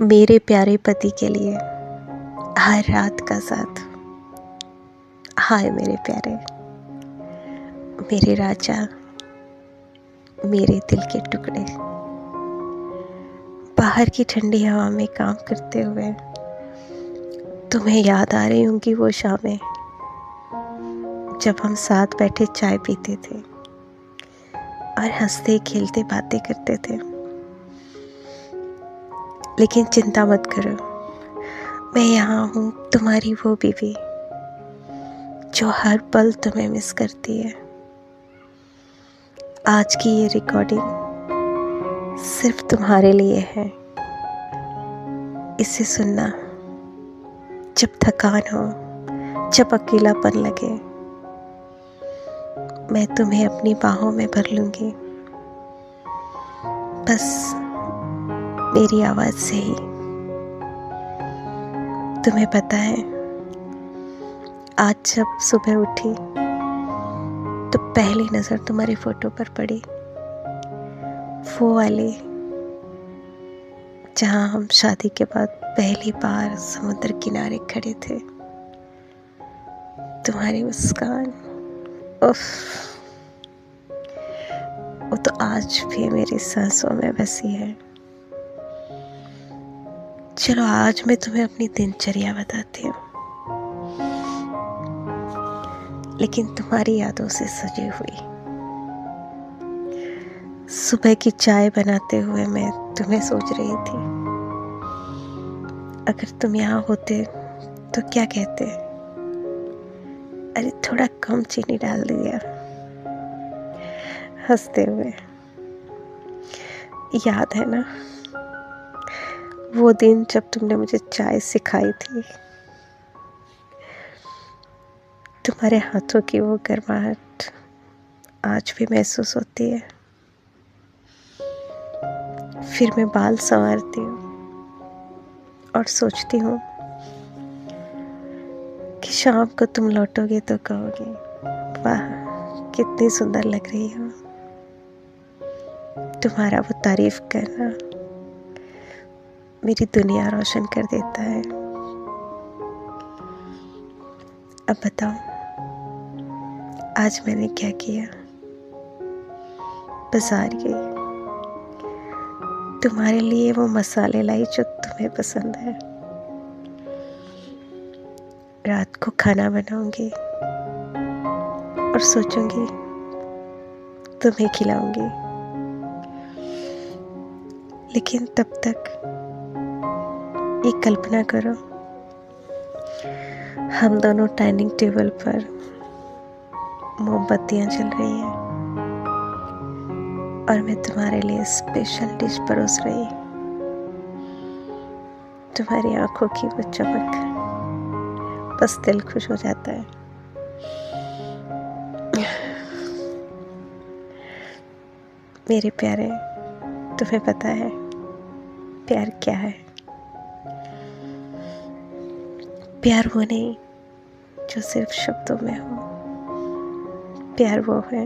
मेरे प्यारे पति के लिए हर रात का साथ। हाय मेरे प्यारे, मेरे राजा, मेरे दिल के टुकड़े। बाहर की ठंडी हवा में काम करते हुए तुम्हें याद आ रही होंगी वो शामें जब हम साथ बैठे चाय पीते थे और हंसते खेलते बातें करते थे। लेकिन चिंता मत करो, मैं यहाँ हूँ, तुम्हारी वो बीवी जो हर पल तुम्हें मिस करती है। आज की ये रिकॉर्डिंग सिर्फ तुम्हारे लिए है। इसे सुनना जब थकान हो, जब अकेलापन लगे, मैं तुम्हें अपनी बाहों में भर लूंगी, बस मेरी आवाज से ही। तुम्हें पता है, आज जब सुबह उठी तो पहली नजर तुम्हारी फोटो पर पड़ी, वो वाली जहां हम शादी के बाद पहली बार समुद्र किनारे खड़े थे। तुम्हारी मुस्कान, उफ, वो तो आज भी मेरी सांसों में बसी है। चलो आज मैं तुम्हें अपनी दिनचर्या बताती हूँ, लेकिन तुम्हारी यादों से सजी हुई। सुबह की चाय बनाते हुए मैं तुम्हें सोच रही थी, अगर तुम यहाँ होते तो क्या कहते। अरे थोड़ा कम चीनी डाल दिया, हंसते हुए। याद है ना वो दिन जब तुमने मुझे चाय सिखाई थी। तुम्हारे हाथों की वो गर्माहट आज भी महसूस होती है। फिर मैं बाल संवारती हूँ और सोचती हूँ कि शाम को तुम लौटोगे तो कहोगे, वाह कितनी सुंदर लग रही हो। तुम्हारा वो तारीफ करना मेरी दुनिया रोशन कर देता है। अब बताओ आज मैंने क्या किया। बाजार गई, तुम्हारे लिए वो मसाले लाई जो तुम्हें पसंद है। रात को खाना बनाऊंगी और सोचूंगी तुम्हें खिलाऊंगी। लेकिन तब तक ये कल्पना करो, हम दोनों डाइनिंग टेबल पर मोमबत्तियां जल रही हैं और मैं तुम्हारे लिए स्पेशल डिश परोस रही। तुम्हारी आंखों की वो चमक, बस दिल खुश हो जाता है। मेरे प्यारे, तुम्हें पता है प्यार क्या है? प्यार वो नहीं जो सिर्फ शब्दों में हो। प्यार वो है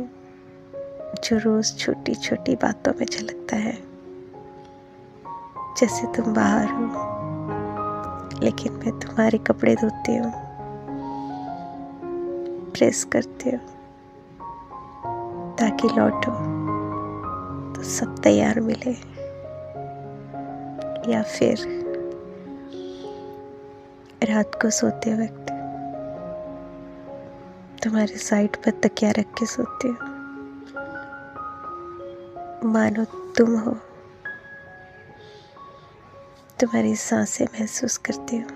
जो रोज छोटी छोटी बातों में झलकता है। जैसे तुम बाहर हो लेकिन मैं तुम्हारे कपड़े धोती हूँ, प्रेस करती हूँ, ताकि लौटो तो सब तैयार मिले। या फिर रात को सोते वक्त तुम्हारे साइड पर तकिया रख के सोती हूँ, मानो तुम हो। तुम्हारी सांसें महसूस करती हूँ।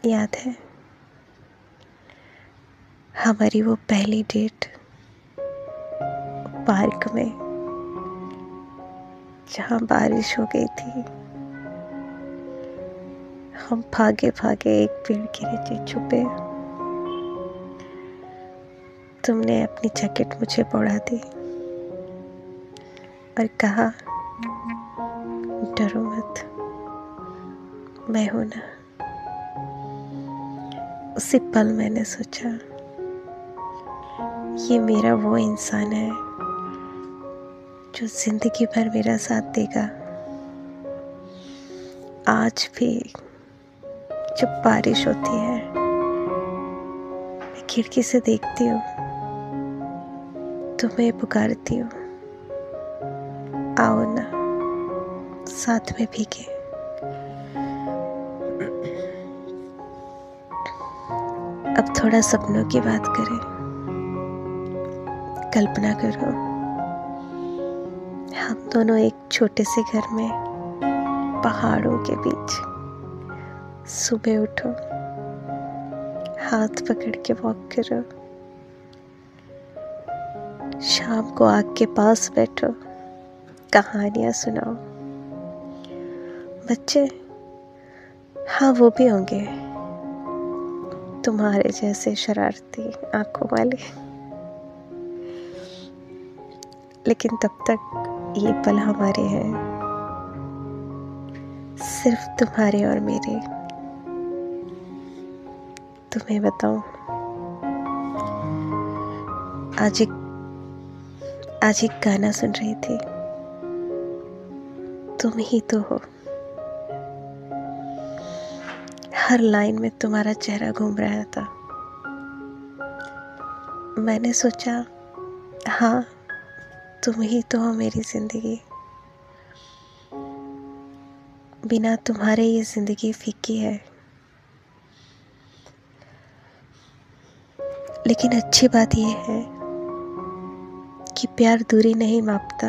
याद है हमारी वो पहली डेट पार्क में, जहाँ बारिश हो गई थी। हम भागे भागे एक पेड़ के नीचे छुपे। तुमने अपनी जैकेट मुझे पड़ा दी और कहा, डरो मत, मैं हूं ना। उसी पल मैंने सोचा, ये मेरा वो इंसान है जो जिंदगी भर मेरा साथ देगा। आज भी जब बारिश होती है, मैं खिड़की से देखती हूँ, तुम्हें पुकारती हूँ, आओ ना साथ में भीगे। अब थोड़ा सपनों की बात करें। कल्पना करो, हम दोनों एक छोटे से घर में पहाड़ों के बीच। सुबह उठो, हाथ पकड़ के वॉक करो, शाम को आग के पास बैठो, कहानियां सुनाओ। बच्चे, हाँ वो भी होंगे, तुम्हारे जैसे शरारती आंखों वाले, लेकिन तब तक ये पल हमारे हैं, सिर्फ तुम्हारे और मेरे। तुम्हें बताऊं, आज एक गाना सुन रही थी, तुम ही तो हो। हर लाइन में तुम्हारा चेहरा घूम रहा था। मैंने सोचा, हाँ तुम ही तो हो मेरी जिंदगी, बिना तुम्हारे ये जिंदगी फीकी है। लेकिन अच्छी बात यह है कि प्यार दूरी नहीं मापता,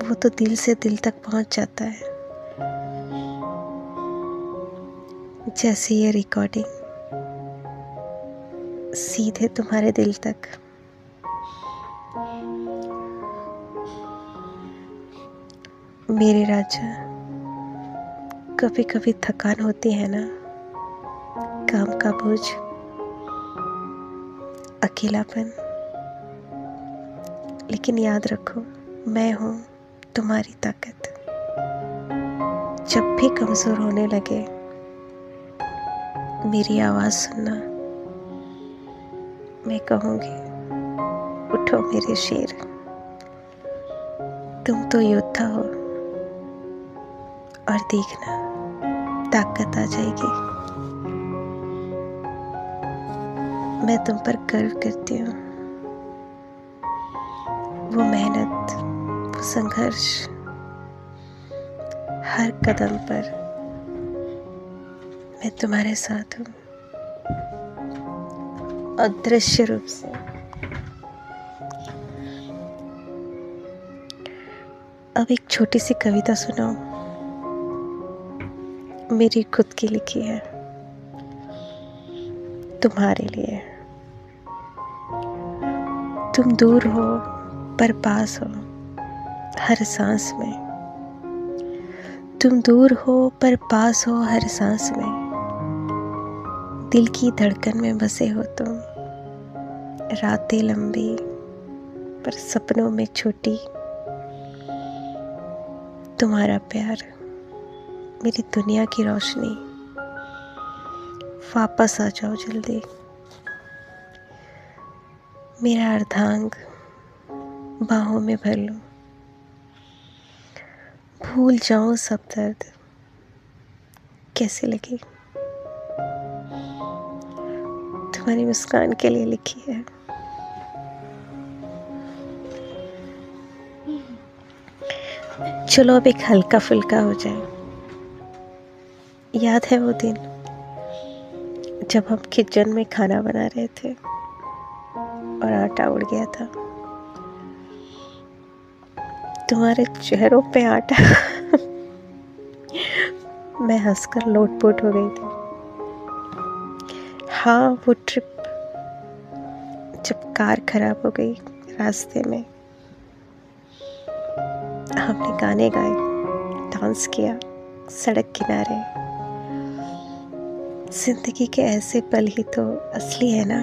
वो तो दिल से दिल तक पहुंच जाता है। जैसे ये रिकॉर्डिंग सीधे तुम्हारे दिल तक। मेरे राजा, कभी कभी थकान होती है ना, काम का बोझ, अकेलापन, लेकिन याद रखो, मैं हूँ तुम्हारी ताकत। जब भी कमजोर होने लगे, मेरी आवाज सुनना, मैं कहूँगी उठो मेरे शेर, तुम तो योद्धा हो, और देखना ताकत आ जाएगी। मैं तुम पर गर्व करती हूँ, वो मेहनत, वो संघर्ष, हर कदम पर मैं तुम्हारे साथ हूँ, अदृश्य रूप से। अब एक छोटी सी कविता सुनाओ, मेरी खुद की लिखी है, तुम्हारे लिए। तुम दूर हो पर पास हो हर सांस में, तुम दूर हो पर पास हो हर सांस में, दिल की धड़कन में बसे हो तुम। रातें लंबी पर सपनों में छोटी, तुम्हारा प्यार मेरी दुनिया की रोशनी। वापस आ जाओ जल्दी, मेरा अर्धांग बाहों में भर लो, भूल जाऊं सब दर्द कैसे लगी। तुम्हारी मुस्कान के लिए लिखी है। चलो अब एक हल्का फुल्का हो जाए। याद है वो दिन जब हम किचन में खाना बना रहे थे और आटा उड़ गया था, तुम्हारे चेहरों पे आटा मैं हंसकर लोटपोट हो गई थी। हाँ वो ट्रिप जब कार खराब हो गई रास्ते में, हमने गाने गाए, डांस किया सड़क किनारे। जिंदगी के ऐसे पल ही तो असली है ना,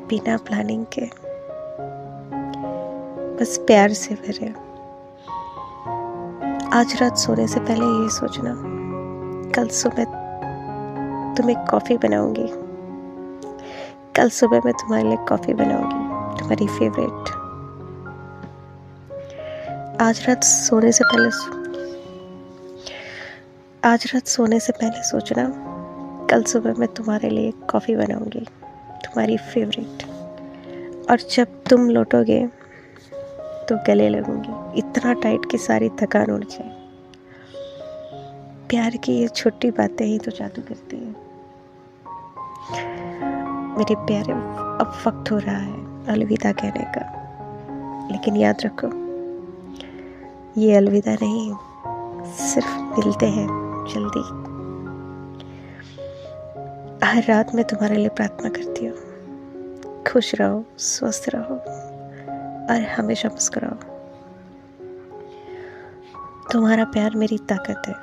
बिना प्लानिंग के, बस प्यार से भरे। आज रात सोने से पहले ये सोचना, कल सुबह तुम्हें कॉफी बनाऊंगी, कल सुबह मैं तुम्हारे लिए कॉफी बनाऊंगी, तुम्हारी फेवरेट। आज रात सोने से पहले आज रात सोने से पहले सोचना, कल सुबह मैं तुम्हारे लिए कॉफ़ी बनाऊंगी, तुम्हारी फेवरेट। और जब तुम लौटोगे तो गले लगूंगी इतना टाइट कि सारी थकान उड़ जाए। प्यार की ये छोटी बातें ही तो जादू करती हैं। मेरे प्यारे, अब वक्त हो रहा है अलविदा कहने का, लेकिन याद रखो, ये अलविदा नहीं, सिर्फ मिलते हैं जल्दी। हर रात मैं तुम्हारे लिए प्रार्थना करती हूँ, खुश रहो, स्वस्थ रहो और हमेशा मुस्कुराओ। तुम्हारा प्यार मेरी ताकत है।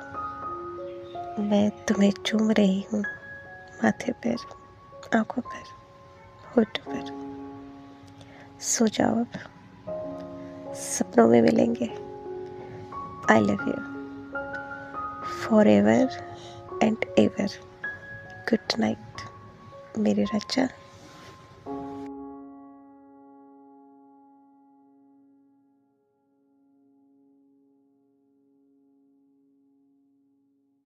मैं तुम्हें चूम रही हूँ, माथे पर, आंखों पर, होठ पर। सो जाओ अब, सपनों में मिलेंगे। I love you for ever and ever. Good night मेरे राजा।